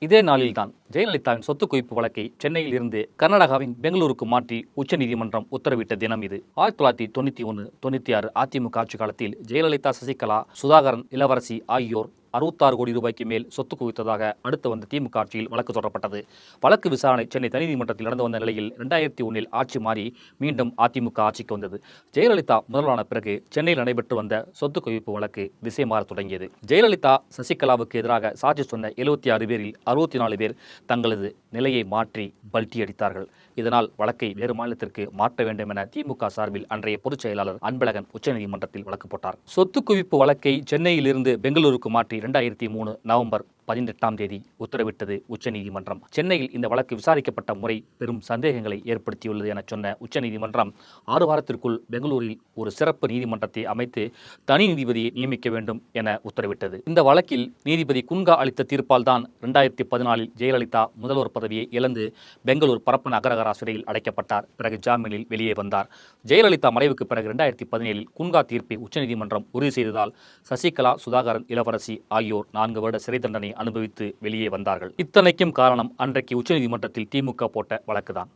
இதே நாளில்தான் ஜெயலலிதாவின் சொத்து குவிப்பு வழக்கை சென்னையில் இருந்து கர்நாடகாவின் பெங்களூருக்கு மாற்றி உச்சநீதிமன்றம் உத்தரவிட்ட தினம் இது. 1991-96 அதிமுக ஆட்சி காலத்தில் ஜெயலலிதா, சசிகலா, சுதாகரன், இளவரசி ஆகியோர் 66 கோடி ரூபாய்க்கு மேல் சொத்து குவித்ததாக அடுத்து வந்த திமுக ஆட்சியில் வழக்கு தொடரப்பட்டது. வழக்கு விசாரணை சென்னை தனிநீதிமன்றத்தில் நடந்து வந்த நிலையில் 2001 ஆட்சி மாறி மீண்டும் அதிமுக ஆட்சிக்கு வந்தது. ஜெயலலிதா முதல்வரான பிறகு சென்னையில் நடைபெற்று வந்த சொத்து குவிப்பு வழக்கு திசை மாற தொடங்கியது. ஜெயலலிதா, சசிகலாவுக்கு எதிராக சாட்சி சொன்ன 76 பேரில் 64 பேர் தங்களது நிலையை மாற்றி பல்டி அடித்தார்கள். இதனால் வழக்கை வேறு மாநிலத்திற்கு மாற்ற வேண்டும் என திமுக சார்பில் அன்றைய பொதுச் செயலாளர் அன்பழகன் உச்சநீதிமன்றத்தில் வழக்கு போட்டார். சொத்து குவிப்பு வழக்கை சென்னையில் இருந்து பெங்களூருக்கு மாற்றி 2003 நவம்பர் 18 உத்தரவிட்டது உச்சநீதிமன்றம். சென்னையில் இந்த வழக்கு விசாரிக்கப்பட்ட முறை பெரும் சந்தேகங்களை ஏற்படுத்தியுள்ளது என சொன்ன உச்சநீதிமன்றம் 6 வாரத்திற்குள் பெங்களூரில் ஒரு சிறப்பு நீதிமன்றத்தை அமைத்து தனி நீதிபதியை நியமிக்க வேண்டும் என உத்தரவிட்டது. இந்த வழக்கில் நீதிபதி குன்கா அளித்த தீர்ப்பால் தான் 2014 ஜெயலலிதா முதல்வர் பதவியை இழந்து பெங்களூர் பரப்பன அகரகரா சிறையில் அடைக்கப்பட்டார். பிறகு ஜாமீனில் வெளியே வந்தார். ஜெயலலிதா மறைவுக்கு பிறகு 2017 குன்கா தீர்ப்பை உச்சநீதிமன்றம் உறுதி செய்ததால் சசிகலா, சுதாகரன், இளவரசி ஆகியோர் 4 வருட சிறை தண்டனை அனுபவித்து வெளியே வந்தார்கள். இத்தனைக்கும் காரணம் அன்றைக்கு உச்சநீதிமன்றத்தில் திமுக போட்ட வழக்குதான்.